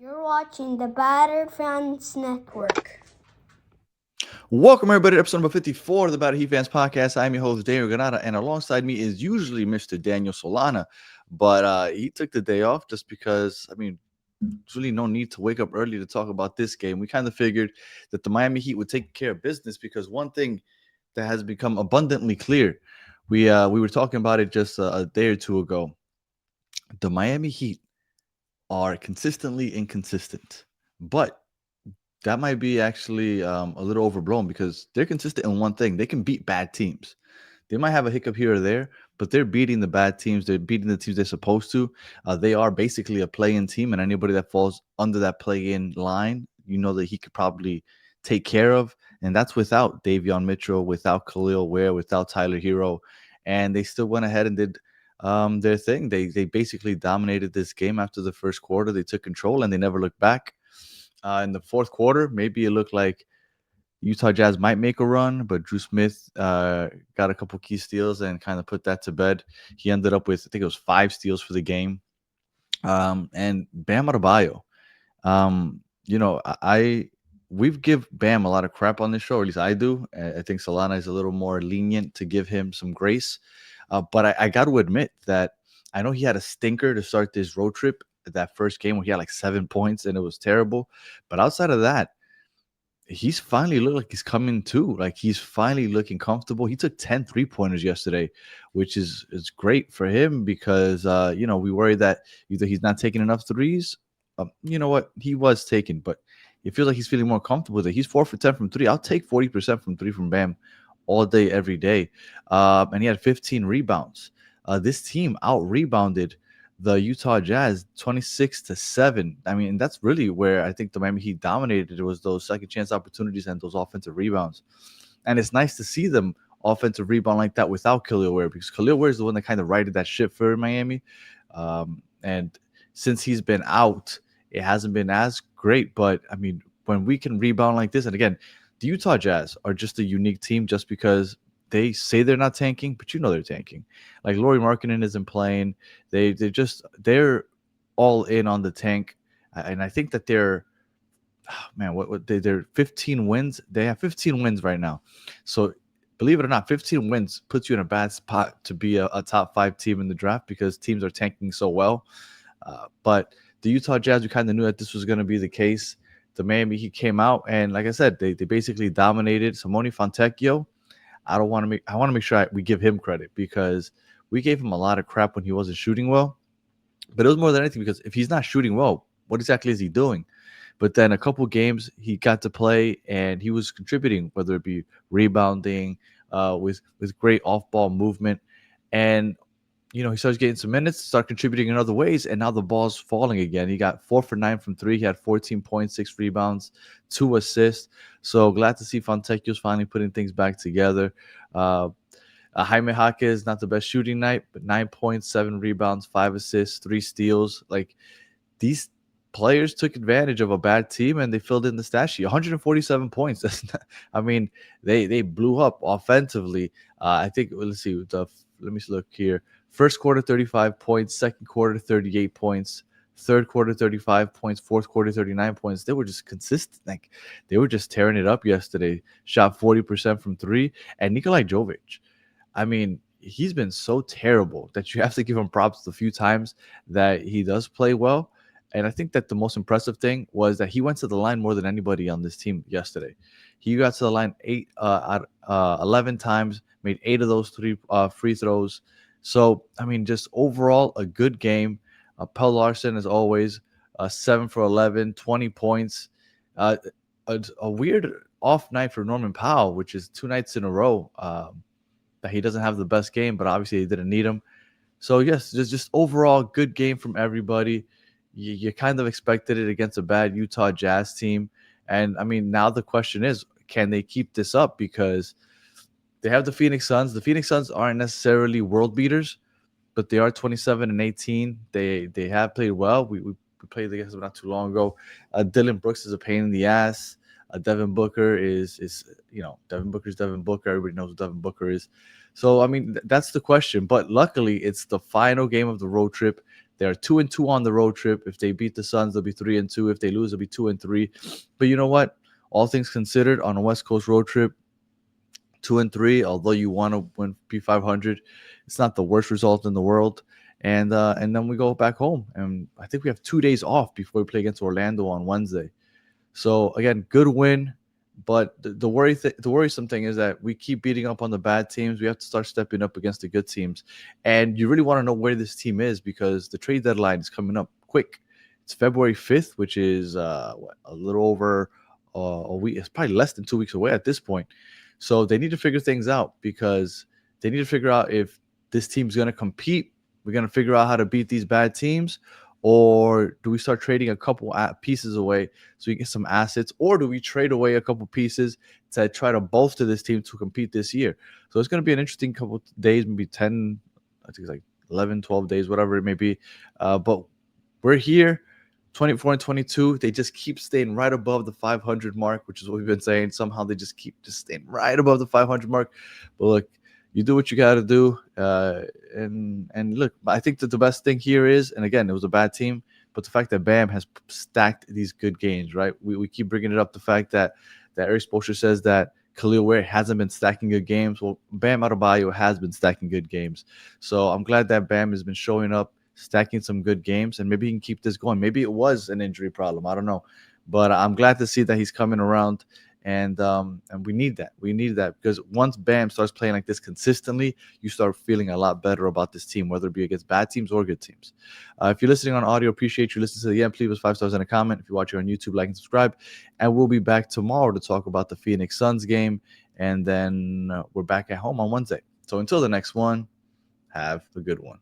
You're watching the Battered Fans Network. Welcome, everybody, to episode number 54 of the Battle Heat Fans Podcast. I'm your host, Daniel Granada, and alongside me is usually Mr. Daniel Solana, but he took the day off just because, there's really no need to wake up early to talk about this game. We kind of figured that the Miami Heat would take care of business because one thing that has become abundantly clear, we were talking about it just a day or two ago. The Miami Heat are consistently inconsistent, but that might be actually a little overblown because they're consistent in one thing. They can beat bad teams. They might have a hiccup here or there, but they're beating the bad teams. They're beating the teams they're supposed to. They are basically a play-in team, and anybody that falls under that play-in line, you know that he could probably take care of. And that's without Davion Mitchell, without Khalil Ware, without Tyler Hero. And they still went ahead and did their thing. They basically dominated this game after the first quarter. They took control, and they never looked back. In the fourth quarter, maybe it looked like Utah Jazz might make a run, but Drew Smith got a couple key steals and kind of put that to bed. He ended up with, I think it was 5 steals for the game. And Bam Adebayo, we've give Bam a lot of crap on this show, or at least I do. I think Solana is a little more lenient to give him some grace. But I got to admit that I know he had a stinker to start this road trip. That first game where he had like 7 points and it was terrible. But outside of that, he's finally looked like he's coming to. Like he's finally looking comfortable. He took 10 3-pointers yesterday, which is great for him because we worry that either he's not taking enough threes. You know what? He was taking, but it feels like he's feeling more comfortable with it. He's 4 for 10 from three. I'll take 40% from three from Bam all day, every day. And he had 15 rebounds. This team out rebounded the Utah Jazz 26-7. I mean, that's really where I think the Miami Heat dominated. It was those second chance opportunities and those offensive rebounds. And it's nice to see them offensive rebound like that without Khalil Ware because Khalil Ware is the one that kind of righted that ship for Miami. And since he's been out, it hasn't been as great. But I mean, when we can rebound like this, and again, the Utah Jazz are just a unique team just because they say they're not tanking, but you know they're tanking. Like Laurie Markkinen isn't playing. They're all in on the tank, and I think that they're man, they're 15 wins. They have 15 wins right now. So believe it or not, 15 wins puts you in a bad spot to be a top five team in the draft because teams are tanking so well. But the Utah Jazz, we kind of knew that this was going to be the case. The Miami Heat came out, and like I said, they basically dominated. Simone Fontecchio, I want to make sure we give him credit because we gave him a lot of crap when he wasn't shooting well. But it was more than anything because if he's not shooting well, what exactly is he doing? But then a couple games he got to play and he was contributing, whether it be rebounding, with great off ball movement, and he starts getting some minutes, start contributing in other ways, and now the ball's falling again. He got 4 for 9 from three. He had 14 points, 6 rebounds, 2 assists. So glad to see Fontecchio's finally putting things back together. Uh, Jaime Jaquez, not the best shooting night, but 9 points, 7 rebounds, 5 assists, 3 steals. Like these players took advantage of a bad team and they filled in the stat sheet. 147 points. That's not, I mean, they blew up offensively. I think let's see. Let me look here. First quarter 35 points, second quarter 38 points, third quarter 35 points, fourth quarter 39 points. They were just consistent. Like they were just tearing it up yesterday. Shot 40% from three. And Nikolai Jovic, I mean, he's been so terrible that you have to give him props the few times that he does play well. And I think that the most impressive thing was that he went to the line more than anybody on this team yesterday. He got to the line 11 times, made 8 of those three free throws. So, I mean, just overall, a good game. Pell Larson, as always, 7 for 11, 20 points. Uh, a weird off night for Norman Powell, which is 2 nights in a row. That he doesn't have the best game, but obviously they didn't need him. So yes, just overall good game from everybody. You kind of expected it against a bad Utah Jazz team, and I mean now the question is, can they keep this up? Because they have the Phoenix Suns. The Phoenix Suns aren't necessarily world beaters, but they are 27-18. They have played well. We played against them not too long ago. Dylan Brooks is a pain in the ass. Devin Booker is Devin Booker's Devin Booker. Everybody knows what Devin Booker is. So I mean that's the question. But luckily it's the final game of the road trip. They're 2-2 on the road trip. If they beat the Suns, they'll be 3-2. If they lose, they'll be 2-3. But you know what? All things considered, on a West Coast road trip, 2-3. Although you want to win P500, it's not the worst result in the world. And then we go back home, and I think we have 2 days off before we play against Orlando on Wednesday. So again, good win, but the worrisome thing is that we keep beating up on the bad teams. We have to start stepping up against the good teams, and you really want to know where this team is because the trade deadline is coming up quick. It's February 5th, which is a little over a week. It's probably less than 2 weeks away at this point. So they need to figure things out because they need to figure out if this team's going to compete. We're going to figure out how to beat these bad teams, or do we start trading a couple pieces away so we get some assets, or do we trade away a couple pieces to try to bolster this team to compete this year? So it's going to be an interesting couple days, maybe 10, I think it's like 11, 12 days, whatever it may be. But we're here, 24 and 22. They just keep staying right above the 500 mark, which is what we've been saying. Somehow they just keep staying right above the 500 mark. But look, you do what you got to do. And look, I think that the best thing here is, and again, it was a bad team, but the fact that Bam has stacked these good games, right? We keep bringing it up, the fact that Eric Spoelstra says that Khalil Ware hasn't been stacking good games. Well, Bam Adebayo has been stacking good games. So I'm glad that Bam has been showing up, stacking some good games, and maybe he can keep this going. Maybe it was an injury problem. I don't know. But I'm glad to see that he's coming around. And we need that. We need that because once Bam starts playing like this consistently, you start feeling a lot better about this team, whether it be against bad teams or good teams. If you're listening on audio, appreciate you listening to the end. Please leave us 5 stars and a comment. If you're watching on YouTube, like and subscribe. And we'll be back tomorrow to talk about the Phoenix Suns game. And then we're back at home on Wednesday. So until the next one, have a good one.